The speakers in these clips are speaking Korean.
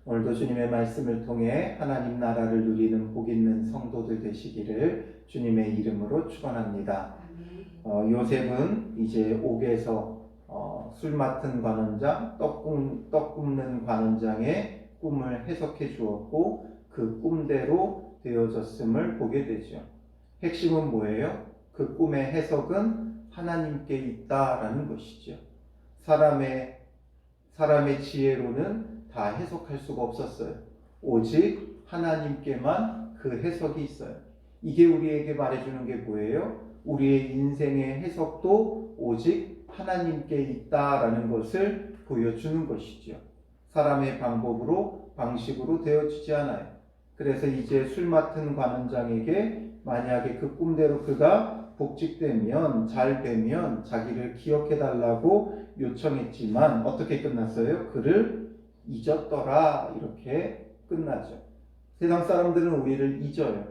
오늘도 주님의 말씀을 통해 하나님 나라를 누리는 복 있는 성도들 되시기를 주님의 이름으로 축원합니다. 요셉은 이제 옥에서 술 맡은 관원장, 떡 굽는 관원장의 꿈을 해석해 주었고 그 꿈대로 되어졌음을 보게 되죠. 핵심은 뭐예요? 그 꿈의 해석은 하나님께 있다라는 것이죠. 사람의 지혜로는 다 해석할 수가 없었어요. 오직 하나님께만 그 해석이 있어요. 이게 우리에게 말해주는 게 뭐예요? 우리의 인생의 해석도 오직 하나님께 있다라는 것을 보여주는 것이죠. 사람의 방식으로 되어지지 않아요. 그래서 이제 술 맡은 관원장에게 만약에 그 꿈대로 그가 복직되면, 잘 되면 자기를 기억해달라고 요청했지만 어떻게 끝났어요? 그를 잊었더라, 이렇게 끝나죠. 세상 사람들은 우리를 잊어요.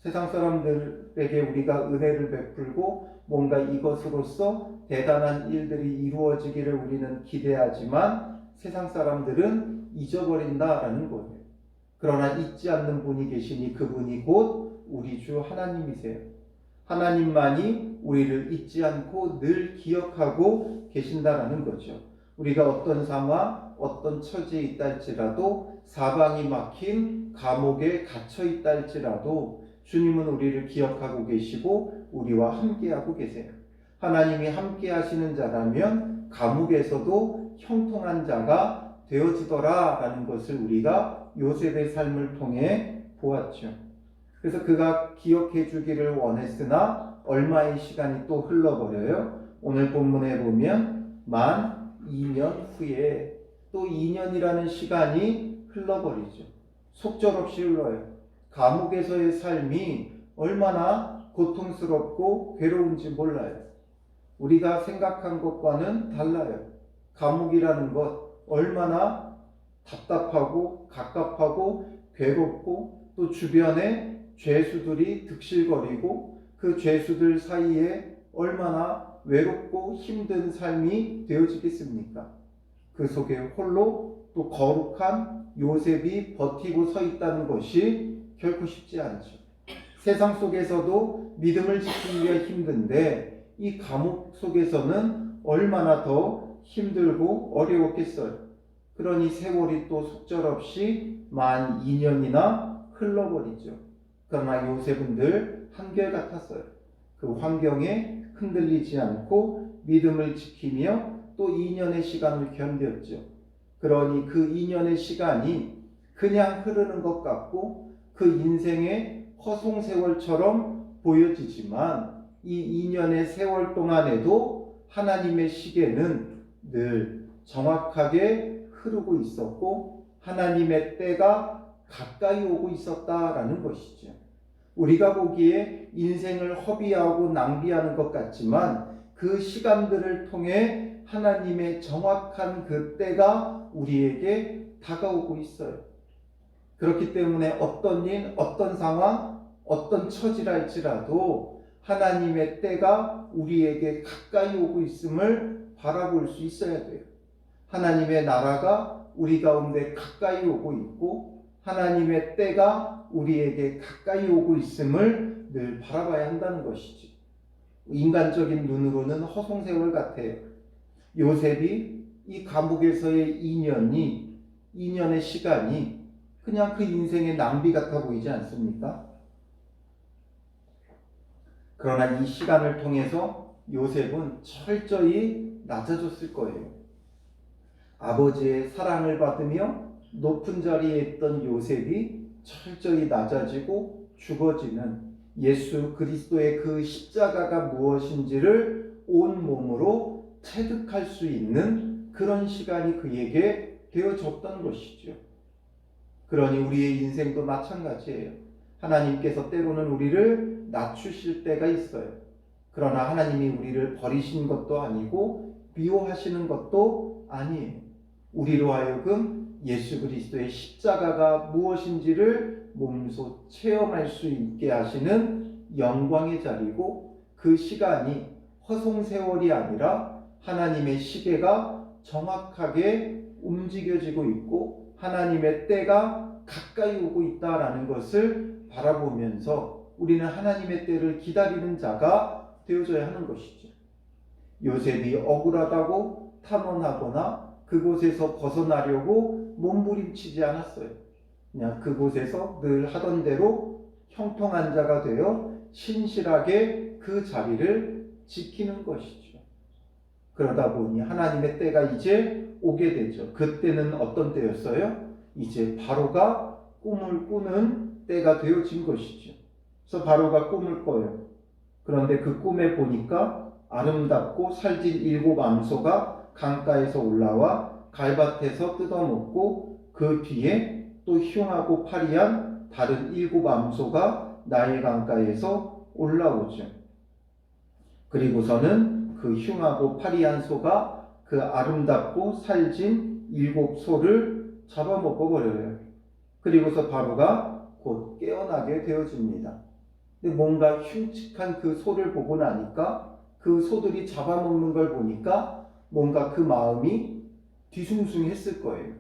세상 사람들에게 우리가 은혜를 베풀고 뭔가 이것으로써 대단한 일들이 이루어지기를 우리는 기대하지만 세상 사람들은 잊어버린다라는 거예요. 그러나 잊지 않는 분이 계시니 그분이 곧 우리 주 하나님이세요. 하나님만이 우리를 잊지 않고 늘 기억하고 계신다라는 거죠. 우리가 어떤 상황, 어떤 처지에 있다 할지라도, 사방이 막힌 감옥에 갇혀 있다 할지라도 주님은 우리를 기억하고 계시고 우리와 함께하고 계세요. 하나님이 함께 하시는 자라면 감옥에서도 형통한 자가 되어지더라라는 것을 우리가 요셉의 삶을 통해 보았죠. 그래서 그가 기억해 주기를 원했으나 얼마의 시간이 또 흘러버려요. 오늘 본문에 보면 만 2년 후에 또 2년이라는 시간이 흘러버리죠. 속절없이 흘러요. 감옥에서의 삶이 얼마나 고통스럽고 괴로운지 몰라요. 우리가 생각한 것과는 달라요. 감옥이라는 것 얼마나 답답하고 갑갑하고 괴롭고 또 주변에 죄수들이 득실거리고 그 죄수들 사이에 얼마나 외롭고 힘든 삶이 되어지겠습니까? 그 속에 홀로 또 거룩한 요셉이 버티고 서 있다는 것이 결코 쉽지 않죠. 세상 속에서도 믿음을 지키기가 힘든데 이 감옥 속에서는 얼마나 더 힘들고 어려웠겠어요. 그러니 세월이 또 속절없이 만 2년이나 흘러버리죠. 그러나 요셉은 늘 한결같았어요. 그 환경에 흔들리지 않고 믿음을 지키며 또 2년의 시간을 견뎠죠. 그러니 그 2년의 시간이 그냥 흐르는 것 같고 그 인생의 허송세월처럼 보여지지만 이 2년의 세월 동안에도 하나님의 시계는 늘 정확하게 흐르고 있었고 하나님의 때가 가까이 오고 있었다라는 것이죠. 우리가 보기에 인생을 허비하고 낭비하는 것 같지만 그 시간들을 통해 하나님의 정확한 그 때가 우리에게 다가오고 있어요. 그렇기 때문에 어떤 일, 어떤 상황, 어떤 처지라 할지라도 하나님의 때가 우리에게 가까이 오고 있음을 바라볼 수 있어야 돼요. 하나님의 나라가 우리 가운데 가까이 오고 있고 하나님의 때가 우리에게 가까이 오고 있음을 늘 바라봐야 한다는 것이지. 인간적인 눈으로는 허송세월 같아요. 요셉이 이 감옥에서의 2년의 시간이 그냥 그 인생의 낭비 같아 보이지 않습니까? 그러나 이 시간을 통해서 요셉은 철저히 낮아졌을 거예요. 아버지의 사랑을 받으며 높은 자리에 있던 요셉이 철저히 낮아지고 죽어지는 예수 그리스도의 그 십자가가 무엇인지를 온 몸으로 체득할 수 있는 그런 시간이 그에게 되어졌던 것이죠. 그러니 우리의 인생도 마찬가지예요. 하나님께서 때로는 우리를 낮추실 때가 있어요. 그러나 하나님이 우리를 버리신 것도 아니고 미워하시는 것도 아니에요. 우리로 하여금 예수 그리스도의 십자가가 무엇인지를 몸소 체험할 수 있게 하시는 영광의 자리고 그 시간이 허송세월이 아니라 하나님의 시계가 정확하게 움직여지고 있고 하나님의 때가 가까이 오고 있다라는 것을 바라보면서 우리는 하나님의 때를 기다리는 자가 되어져야 하는 것이죠. 요셉이 억울하다고 탄원하거나 그곳에서 벗어나려고 몸부림치지 않았어요. 그냥 그곳에서 늘 하던 대로 형통한 자가 되어 신실하게 그 자리를 지키는 것이죠. 그러다 보니 하나님의 때가 이제 오게 되죠. 그때는 어떤 때였어요? 이제 바로가 꿈을 꾸는 때가 되어진 것이죠. 그래서 바로가 꿈을 꿔요. 그런데 그 꿈에 보니까 아름답고 살진 7 암소가 강가에서 올라와 갈밭에서 뜯어먹고 그 뒤에 또 흉하고 파리한 다른 7 암소가 나일 강가에서 올라오죠. 그리고서는 그 흉하고 파리한 소가 그 아름답고 살진 7 소를 잡아먹어버려요. 그리고서 바로가 곧 깨어나게 되어집니다. 근데 뭔가 흉측한 그 소를 보고 나니까 그 소들이 잡아먹는 걸 보니까 뭔가 그 마음이 뒤숭숭했을 거예요.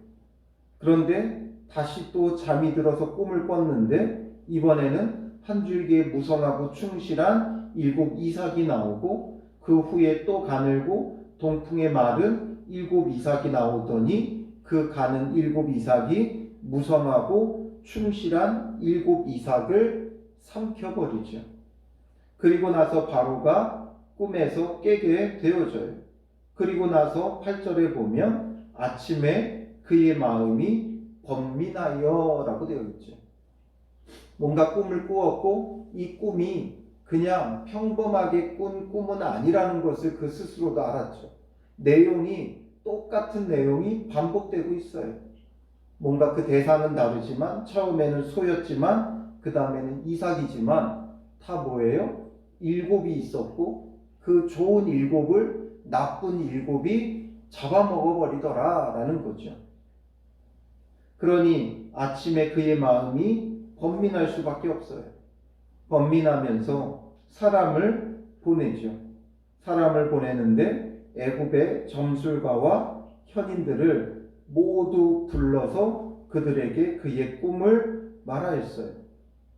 그런데 다시 또 잠이 들어서 꿈을 꿨는데 이번에는 한 줄기에 무성하고 충실한 7 이삭이 나오고 그 후에 또 가늘고 동풍에 마른 7 이삭이 나오더니 그 가는 7 이삭이 무성하고 충실한 7 이삭을 삼켜버리죠. 그리고 나서 바로가 꿈에서 깨게 되어져요. 그리고 나서 8절에 보면 아침에 그의 마음이 번민하여 라고 되어 있죠. 뭔가 꿈을 꾸었고 이 꿈이 그냥 평범하게 꾼 꿈은 아니라는 것을 그 스스로도 알았죠. 내용이 똑같은 내용이 반복되고 있어요. 뭔가 그 대상은 다르지만 처음에는 소였지만 그 다음에는 이삭이지만 다 뭐예요? 7이 있었고 그 좋은 7을 나쁜 7이 잡아먹어버리더라 라는 거죠. 그러니 아침에 그의 마음이 번민할 수밖에 없어요. 번민하면서 사람을 보내죠. 사람을 보내는데 애굽의 점술가와 현인들을 모두 불러서 그들에게 그의 꿈을 말하였어요.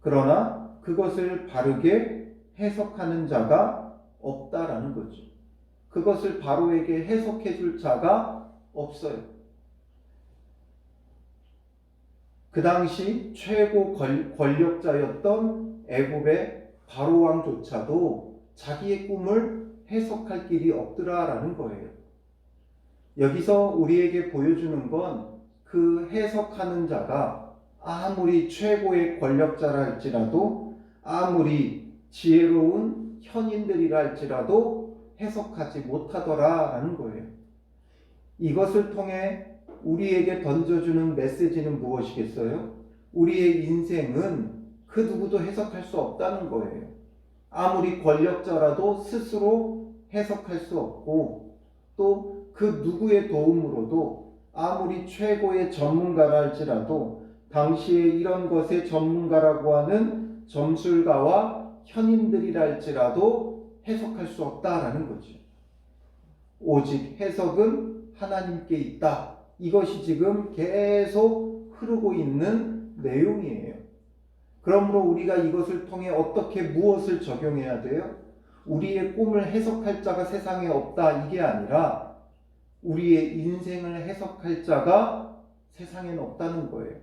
그러나 그것을 바르게 해석하는 자가 없다라는 거죠. 그것을 바로에게 해석해 줄 자가 없어요. 그 당시 최고 권력자였던 애굽의 바로 왕조차도 자기의 꿈을 해석할 길이 없더라라는 거예요. 여기서 우리에게 보여주는 건 그 해석하는 자가 아무리 최고의 권력자라 할지라도 아무리 지혜로운 현인들이라 할지라도 해석하지 못하더라라는 거예요. 이것을 통해 우리에게 던져주는 메시지는 무엇이겠어요? 우리의 인생은 그 누구도 해석할 수 없다는 거예요. 아무리 권력자라도 스스로 해석할 수 없고 또 그 누구의 도움으로도 아무리 최고의 전문가라 할지라도 당시에 이런 것의 전문가라고 하는 점술가와 현인들이라 할지라도 해석할 수 없다라는 거죠. 오직 해석은 하나님께 있다. 이것이 지금 계속 흐르고 있는 내용이에요. 그러므로 우리가 이것을 통해 어떻게 무엇을 적용해야 돼요? 우리의 꿈을 해석할 자가 세상에 없다 이게 아니라 우리의 인생을 해석할 자가 세상에는 없다는 거예요.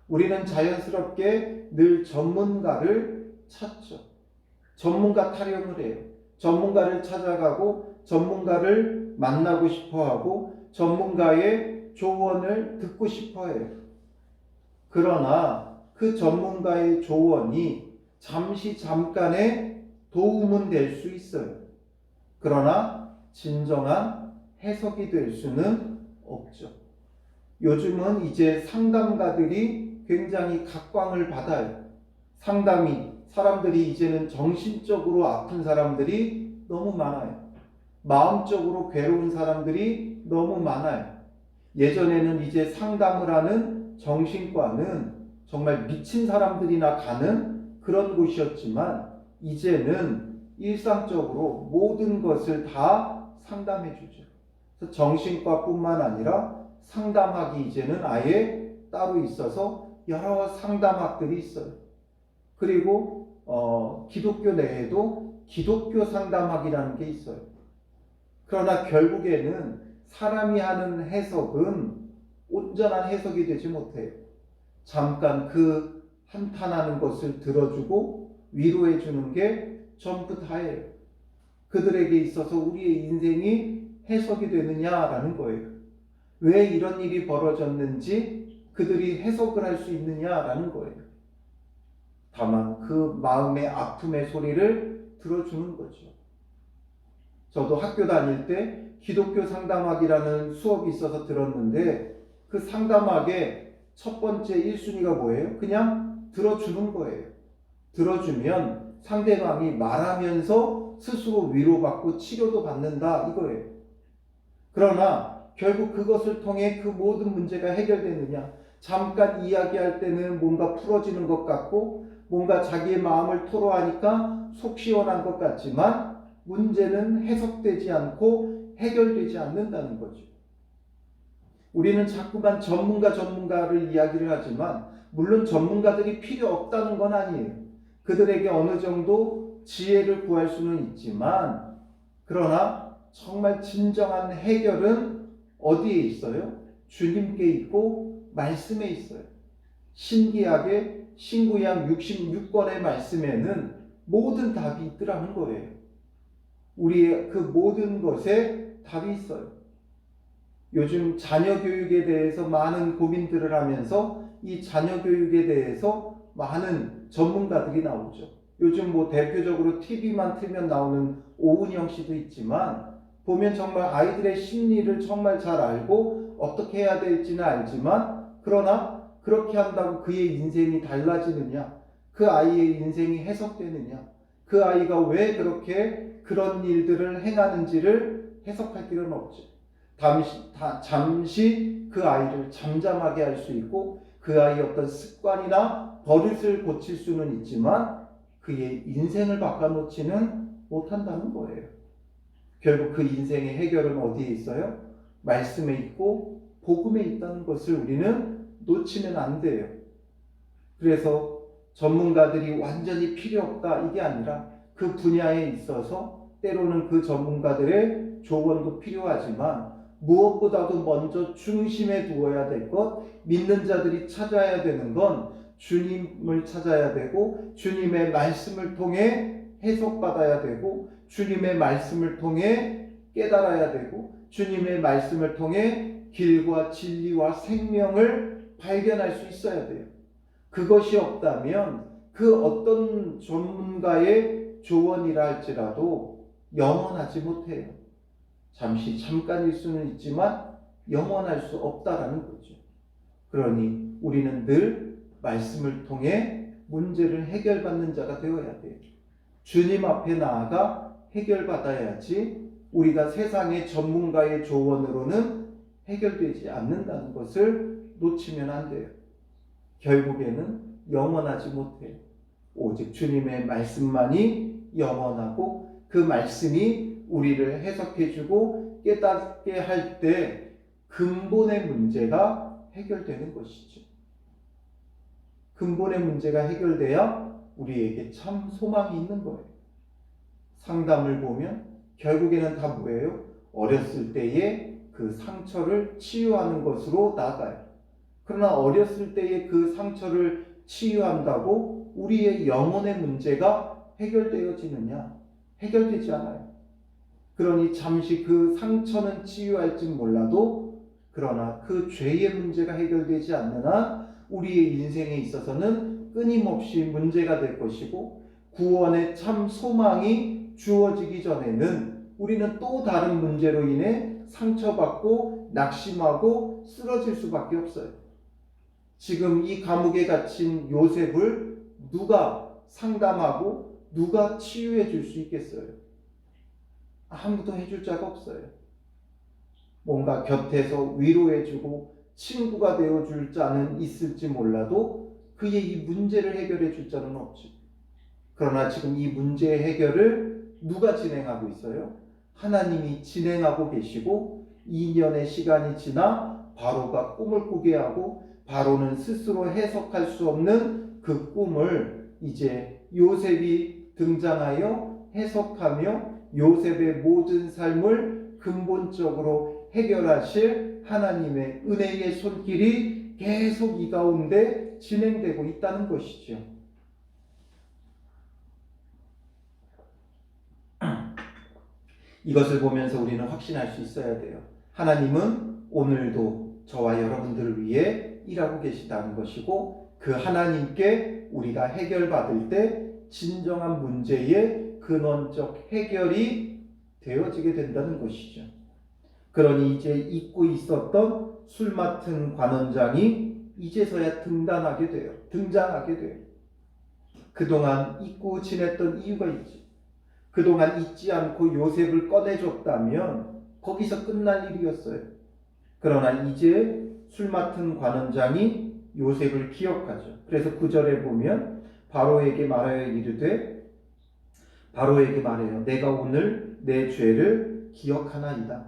우리는 자연스럽게 늘 전문가를 찾죠. 전문가 타령을 해요. 전문가를 찾아가고 전문가를 만나고 싶어하고 전문가의 조언을 듣고 싶어해요. 그러나 그 전문가의 조언이 잠깐의 도움은 될 수 있어요. 그러나 진정한 해석이 될 수는 없죠. 요즘은 이제 상담가들이 굉장히 각광을 받아요. 사람들이 이제는 정신적으로 아픈 사람들이 너무 많아요. 마음적으로 괴로운 사람들이 너무 많아요. 예전에는 이제 상담을 하는 정신과는 정말 미친 사람들이나 가는 그런 곳이었지만 이제는 일상적으로 모든 것을 다 상담해 주죠. 그래서 정신과뿐만 아니라 상담학이 이제는 아예 따로 있어서 여러 상담학들이 있어요. 그리고 기독교 내에도 기독교 상담학이라는 게 있어요. 그러나 결국에는 사람이 하는 해석은 온전한 해석이 되지 못해요. 잠깐 그 한탄하는 것을 들어주고 위로해 주는 게 전부 다예요. 그들에게 있어서 우리의 인생이 해석이 되느냐라는 거예요. 왜 이런 일이 벌어졌는지 그들이 해석을 할 수 있느냐라는 거예요. 다만 그 마음의 아픔의 소리를 들어주는 거죠. 저도 학교 다닐 때 기독교 상담학이라는 수업이 있어서 들었는데 그 상담학의 첫 번째 1순위가 뭐예요? 그냥 들어주는 거예요. 들어주면 상대방이 말하면서 스스로 위로받고 치료도 받는다 이거예요. 그러나 결국 그것을 통해 그 모든 문제가 해결되느냐? 잠깐 이야기할 때는 뭔가 풀어지는 것 같고 뭔가 자기의 마음을 토로하니까 속 시원한 것 같지만 문제는 해석되지 않고 해결되지 않는다는 거죠. 우리는 자꾸만 전문가를 이야기를 하지만 물론 전문가들이 필요 없다는 건 아니에요. 그들에게 어느 정도 지혜를 구할 수는 있지만 그러나 정말 진정한 해결은 어디에 있어요? 주님께 있고 말씀에 있어요. 신기하게 신구약 66권의 말씀에는 모든 답이 있더라는 거예요. 우리의 그 모든 것에 답이 있어요. 요즘 자녀 교육에 대해서 많은 고민들을 하면서 이 자녀 교육에 대해서 많은 전문가들이 나오죠. 요즘 뭐 대표적으로 TV만 틀면 나오는 오은영 씨도 있지만 보면 정말 아이들의 심리를 정말 잘 알고 어떻게 해야 될지는 알지만 그러나 그렇게 한다고 그의 인생이 달라지느냐? 그 아이의 인생이 해석되느냐? 그 아이가 왜 그렇게 그런 일들을 행하는지를 해석할 필요는 없죠. 잠시 그 아이를 잠잠하게 할 수 있고 그 아이의 어떤 습관이나 버릇을 고칠 수는 있지만 그의 인생을 바꿔놓지는 못한다는 거예요. 결국 그 인생의 해결은 어디에 있어요? 말씀에 있고 복음에 있다는 것을 우리는 놓치면 안 돼요. 그래서 전문가들이 완전히 필요 없다 이게 아니라 그 분야에 있어서 때로는 그 전문가들의 조언도 필요하지만 무엇보다도 먼저 중심에 두어야 될 것, 믿는 자들이 찾아야 되는 건 주님을 찾아야 되고 주님의 말씀을 통해 해석받아야 되고 주님의 말씀을 통해 깨달아야 되고 주님의 말씀을 통해 길과 진리와 생명을 발견할 수 있어야 돼요. 그것이 없다면 그 어떤 전문가의 조언이라 할지라도 영원하지 못해요. 잠깐일 수는 있지만 영원할 수 없다라는 거죠. 그러니 우리는 늘 말씀을 통해 문제를 해결받는 자가 되어야 돼요. 주님 앞에 나아가 해결받아야지 우리가 세상의 전문가의 조언으로는 해결되지 않는다는 것을 놓치면 안 돼요. 결국에는 영원하지 못해요. 오직 주님의 말씀만이 영원하고 그 말씀이 우리를 해석해주고 깨닫게 할 때 근본의 문제가 해결되는 것이죠. 근본의 문제가 해결돼야 우리에게 참 소망이 있는 거예요. 상담을 보면 결국에는 다 뭐예요? 어렸을 때의 그 상처를 치유하는 것으로 나아가요. 그러나 어렸을 때의 그 상처를 치유한다고 우리의 영혼의 문제가 해결되어지느냐? 해결되지 않아요. 그러니 잠시 그 상처는 치유할지 몰라도 그러나 그 죄의 문제가 해결되지 않는 한 우리의 인생에 있어서는 끊임없이 문제가 될 것이고 구원의 참 소망이 주어지기 전에는 우리는 또 다른 문제로 인해 상처받고 낙심하고 쓰러질 수밖에 없어요. 지금 이 감옥에 갇힌 요셉을 누가 상담하고 누가 치유해 줄 수 있겠어요? 아무도 해줄 자가 없어요. 뭔가 곁에서 위로해주고 친구가 되어줄 자는 있을지 몰라도 그의 이 문제를 해결해 줄 자는 없지. 그러나 지금 이 문제의 해결을 누가 진행하고 있어요? 하나님이 진행하고 계시고 2년의 시간이 지나 바로가 꿈을 꾸게 하고 바로는 스스로 해석할 수 없는 그 꿈을 이제 요셉이 등장하여 해석하며 요셉의 모든 삶을 근본적으로 해결하실 하나님의 은혜의 손길이 계속 이 가운데 진행되고 있다는 것이죠. 이것을 보면서 우리는 확신할 수 있어야 돼요. 하나님은 오늘도 저와 여러분들을 위해 일하고 계시다는 것이고 그 하나님께 우리가 해결받을 때 진정한 문제의 근원적 해결이 되어지게 된다는 것이죠. 그러니 이제 잊고 있었던 술 맡은 관원장이 이제서야 등장하게 돼요. 그동안 잊고 지냈던 이유가 있지. 그동안 잊지 않고 요셉을 꺼내줬다면 거기서 끝날 일이었어요. 그러나 이제 술 맡은 관원장이 요셉을 기억하죠. 그래서 9절에 보면 바로에게 말하여 이르되 바로에게 말해요. 내가 오늘 내 죄를 기억하나이다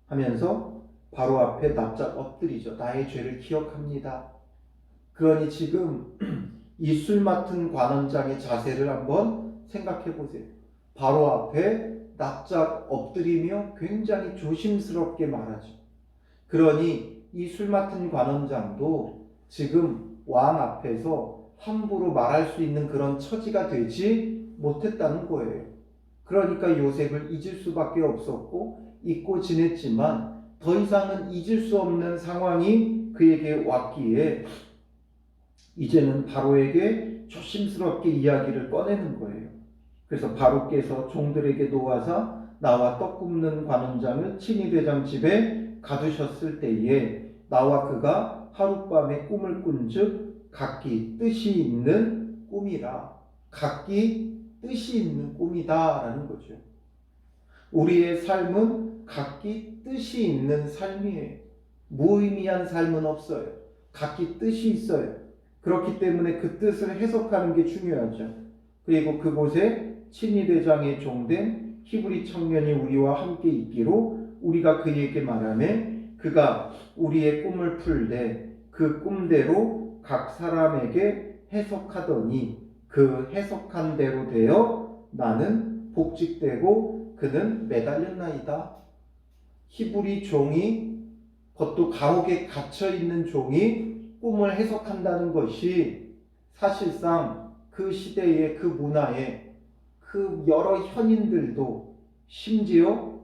하면서 바로 앞에 납작 엎드리죠. 나의 죄를 기억합니다. 그러니 지금 이 술 맡은 관원장의 자세를 한번 생각해 보세요. 바로 앞에 납작 엎드리며 굉장히 조심스럽게 말하죠. 그러니 이 술 맡은 관원장도 지금 왕 앞에서 함부로 말할 수 있는 그런 처지가 되지 못했다는 거예요. 그러니까 요셉을 잊을 수밖에 없었고 잊고 지냈지만 더 이상은 잊을 수 없는 상황이 그에게 왔기에 이제는 바로에게 조심스럽게 이야기를 꺼내는 거예요. 그래서 바로께서 종들에게 놓아서 나와 떡 굽는 관원장을 친위대장 집에 가두셨을 때에 나와 그가 하룻밤에 꿈을 꾼즉 각기 뜻이 있는 꿈이라. 각기 뜻이 있는 꿈이다라는 거죠. 우리의 삶은 각기 뜻이 있는 삶이에요. 무의미한 삶은 없어요. 각기 뜻이 있어요. 그렇기 때문에 그 뜻을 해석하는 게 중요하죠. 그리고 그곳에 친위대장의 종된 히브리 청년이 우리와 함께 있기로 우리가 그에게 말하며 그가 우리의 꿈을 풀되 그 꿈대로 각 사람에게 해석하더니 그 해석한 대로 되어 나는 복직되고 그는 매달렸나이다. 히브리 종이 그것도 감옥에 갇혀있는 종이 꿈을 해석한다는 것이 사실상 그 시대의 그 문화에 그 여러 현인들도 심지어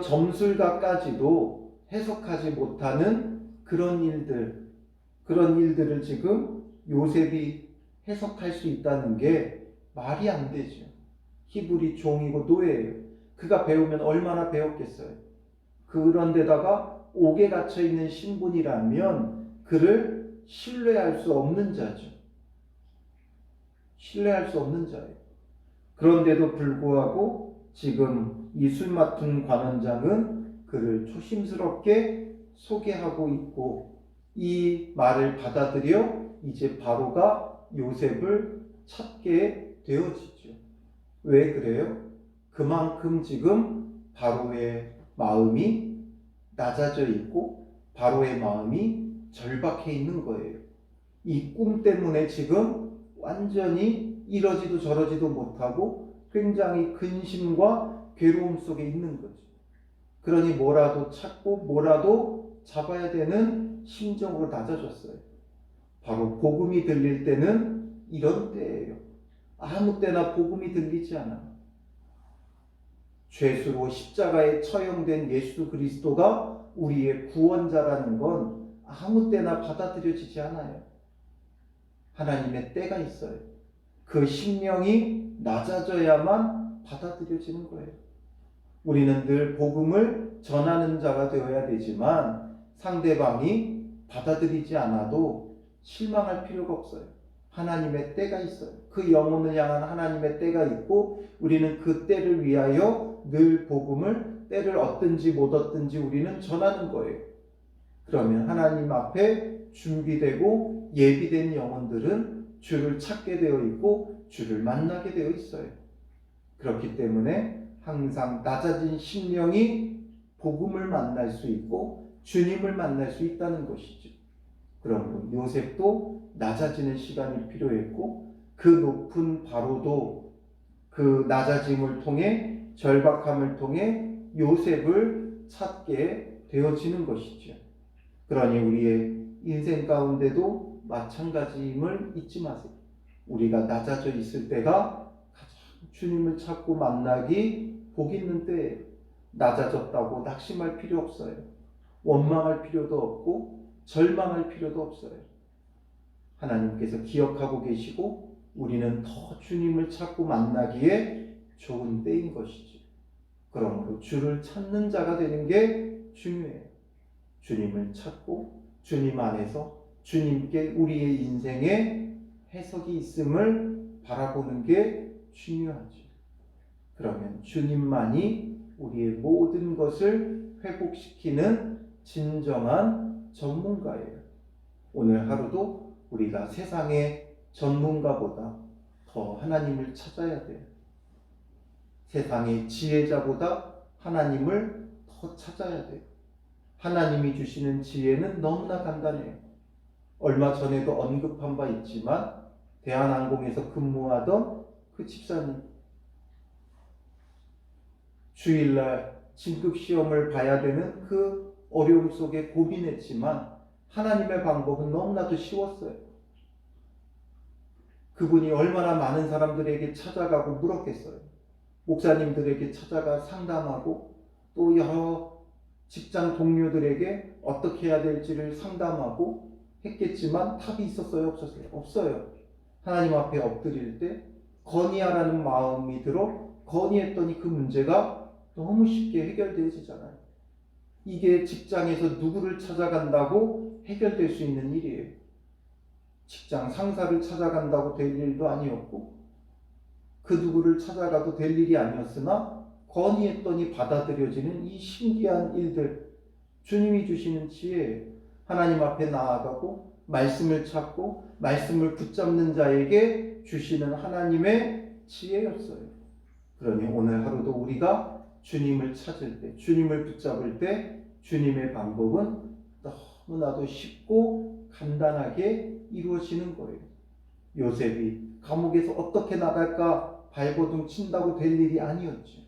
점술가까지도 해석하지 못하는 그런 일들을 지금 요셉이 해석할 수 있다는 게 말이 안 되죠. 히브리 종이고 노예예요. 그가 배우면 얼마나 배웠겠어요. 그런데다가 옥에 갇혀 있는 신분이라면 그를 신뢰할 수 없는 자죠. 신뢰할 수 없는 자예요. 그런데도 불구하고 지금 이 술 맡은 관원장은 그를 조심스럽게 소개하고 있고 이 말을 받아들여 이제 바로가 요셉을 찾게 되어지죠. 왜 그래요? 그만큼 지금 바로의 마음이 낮아져 있고 바로의 마음이 절박해 있는 거예요. 이 꿈 때문에 지금 완전히 이러지도 저러지도 못하고 굉장히 근심과 괴로움 속에 있는 거죠. 그러니 뭐라도 찾고 뭐라도 잡아야 되는 심정으로 낮아졌어요. 바로 복음이 들릴 때는 이런 때예요. 아무 때나 복음이 들리지 않아요. 죄수로 십자가에 처형된 예수 그리스도가 우리의 구원자라는 건 아무 때나 받아들여지지 않아요. 하나님의 때가 있어요. 그 심령이 낮아져야만 받아들여지는 거예요. 우리는 늘 복음을 전하는 자가 되어야 되지만 상대방이 받아들이지 않아도 실망할 필요가 없어요. 하나님의 때가 있어요. 그 영혼을 향한 하나님의 때가 있고 우리는 그 때를 위하여 늘 복음을 때를 얻든지 못 얻든지 우리는 전하는 거예요. 그러면 하나님 앞에 준비되고 예비된 영혼들은 주를 찾게 되어 있고 주를 만나게 되어 있어요. 그렇기 때문에 항상 낮아진 심령이 복음을 만날 수 있고 주님을 만날 수 있다는 것이죠. 그러므로 요셉도 낮아지는 시간이 필요했고 그 높은 바로도 그 낮아짐을 통해 절박함을 통해 요셉을 찾게 되어지는 것이죠. 그러니 우리의 인생 가운데도 마찬가지임을 잊지 마세요. 우리가 낮아져 있을 때가 가장 주님을 찾고 만나기 복 있는 때에 낮아졌다고 낙심할 필요 없어요. 원망할 필요도 없고 절망할 필요도 없어요. 하나님께서 기억하고 계시고 우리는 더 주님을 찾고 만나기에 좋은 때인 것이죠. 그러므로 주를 찾는 자가 되는 게 중요해요. 주님을 찾고 주님 안에서 주님께 우리의 인생에 해석이 있음을 바라보는 게 중요하죠. 그러면 주님만이 우리의 모든 것을 회복시키는 진정한 전문가예요. 오늘 하루도 우리가 세상의 전문가보다 더 하나님을 찾아야 돼요. 세상의 지혜자보다 하나님을 더 찾아야 돼요. 하나님이 주시는 지혜는 너무나 간단해요. 얼마 전에도 언급한 바 있지만 대한항공에서 근무하던 그 집사님, 주일날 진급시험을 봐야 되는 그 어려움 속에 고민했지만 하나님의 방법은 너무나도 쉬웠어요. 그분이 얼마나 많은 사람들에게 찾아가고 물었겠어요. 목사님들에게 찾아가 상담하고 또 여러 직장 동료들에게 어떻게 해야 될지를 상담하고 했겠지만 답이 있었어요? 없었어요? 없어요. 하나님 앞에 엎드릴 때 건의하라는 마음이 들어 건의했더니 그 문제가 너무 쉽게 해결되어지잖아요. 이게 직장에서 누구를 찾아간다고 해결될 수 있는 일이에요. 직장 상사를 찾아간다고 될 일도 아니었고 그 누구를 찾아가도 될 일이 아니었으나 건의했더니 받아들여지는 이 신기한 일들, 주님이 주시는 지혜, 하나님 앞에 나아가고 말씀을 찾고 말씀을 붙잡는 자에게 주시는 하나님의 지혜였어요. 그러니 오늘 하루도 우리가 주님을 찾을 때, 주님을 붙잡을 때 주님의 방법은 너무나도 쉽고 간단하게 이루어지는 거예요. 요셉이 감옥에서 어떻게 나갈까 발버둥 친다고 될 일이 아니었죠.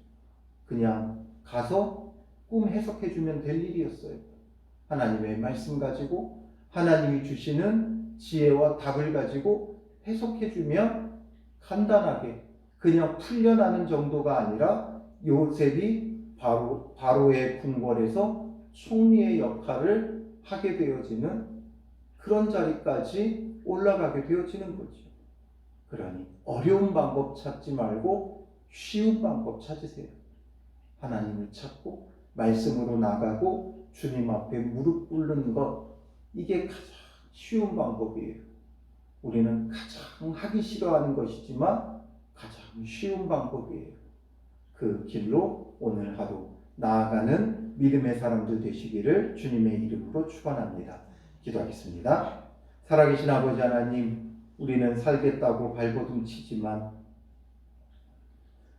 그냥 가서 꿈 해석해주면 될 일이었어요. 하나님의 말씀 가지고 하나님이 주시는 지혜와 답을 가지고 해석해주면 간단하게 그냥 풀려나는 정도가 아니라 요셉이 바로의 궁궐에서 총리의 역할을 하게 되어지는 그런 자리까지 올라가게 되어지는 거죠. 그러니 어려운 방법 찾지 말고 쉬운 방법 찾으세요. 하나님을 찾고 말씀으로 나가고 주님 앞에 무릎 꿇는 것, 이게 가장 쉬운 방법이에요. 우리는 가장 하기 싫어하는 것이지만 가장 쉬운 방법이에요. 그 길로 오늘 하루 나아가는 믿음의 사람들 되시기를 주님의 이름으로 축원합니다. 기도하겠습니다. 살아계신 아버지 하나님, 우리는 살겠다고 발버둥 치지만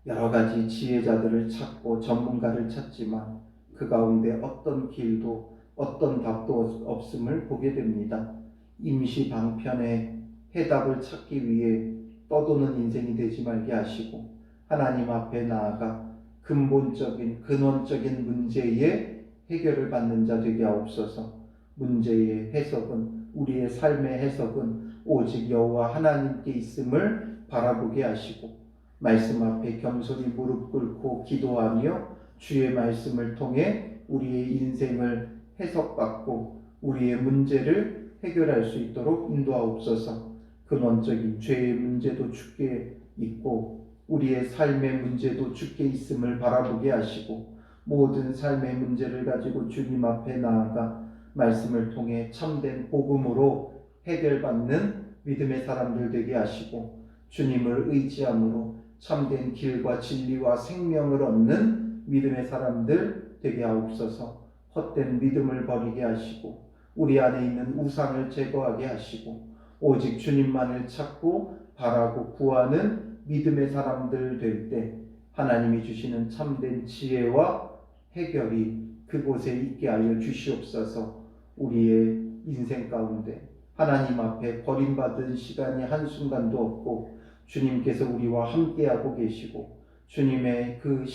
여러 가지 지혜자들을 찾고 전문가를 찾지만 그 가운데 어떤 길도 어떤 답도 없음을 보게 됩니다. 임시방편의 해답을 찾기 위해 떠도는 인생이 되지 말게 하시고 하나님 앞에 나아가 근본적인 근원적인 문제의 해결을 받는 자 되게 하옵소서. 문제의 해석은 우리의 삶의 해석은 오직 여호와 하나님께 있음을 바라보게 하시고 말씀 앞에 겸손히 무릎 꿇고 기도하며 주의 말씀을 통해 우리의 인생을 해석받고 우리의 문제를 해결할 수 있도록 인도하옵소서. 근원적인 죄의 문제도 주께 있고 우리의 삶의 문제도 주께 있음을 바라보게 하시고 모든 삶의 문제를 가지고 주님 앞에 나아가 말씀을 통해 참된 복음으로 해결받는 믿음의 사람들 되게 하시고 주님을 의지함으로 참된 길과 진리와 생명을 얻는 믿음의 사람들 되게 하옵소서. 헛된 믿음을 버리게 하시고 우리 안에 있는 우상을 제거하게 하시고 오직 주님만을 찾고 바라고 구하는 믿음의 사람들 될 때 하나님이 주시는 참된 지혜와 해결이 그곳에 있게 하여 주시옵소서. 우리의 인생 가운데 하나님 앞에 버림받은 시간이 한순간도 없고 주님께서 우리와 함께하고 계시고 주님의 그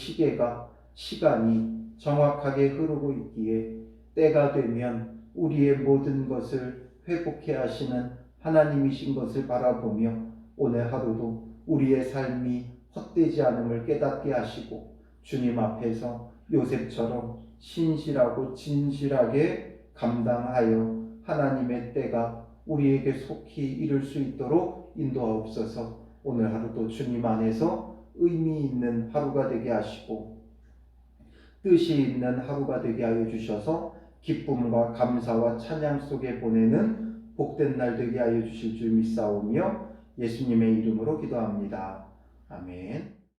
시간이 정확하게 흐르고 있기에 때가 되면 우리의 모든 것을 회복해 하시는 하나님이신 것을 바라보며 오늘 하루도 우리의 삶이 헛되지 않음을 깨닫게 하시고 주님 앞에서 요셉처럼 신실하고 진실하게 감당하여 하나님의 때가 우리에게 속히 이룰 수 있도록 인도하옵소서. 오늘 하루도 주님 안에서 의미 있는 하루가 되게 하시고 뜻이 있는 하루가 되게 하여 주셔서 기쁨과 감사와 찬양 속에 보내는 복된 날 되게 하여 주실 줄 믿사오며 예수님의 이름으로 기도합니다. 아멘.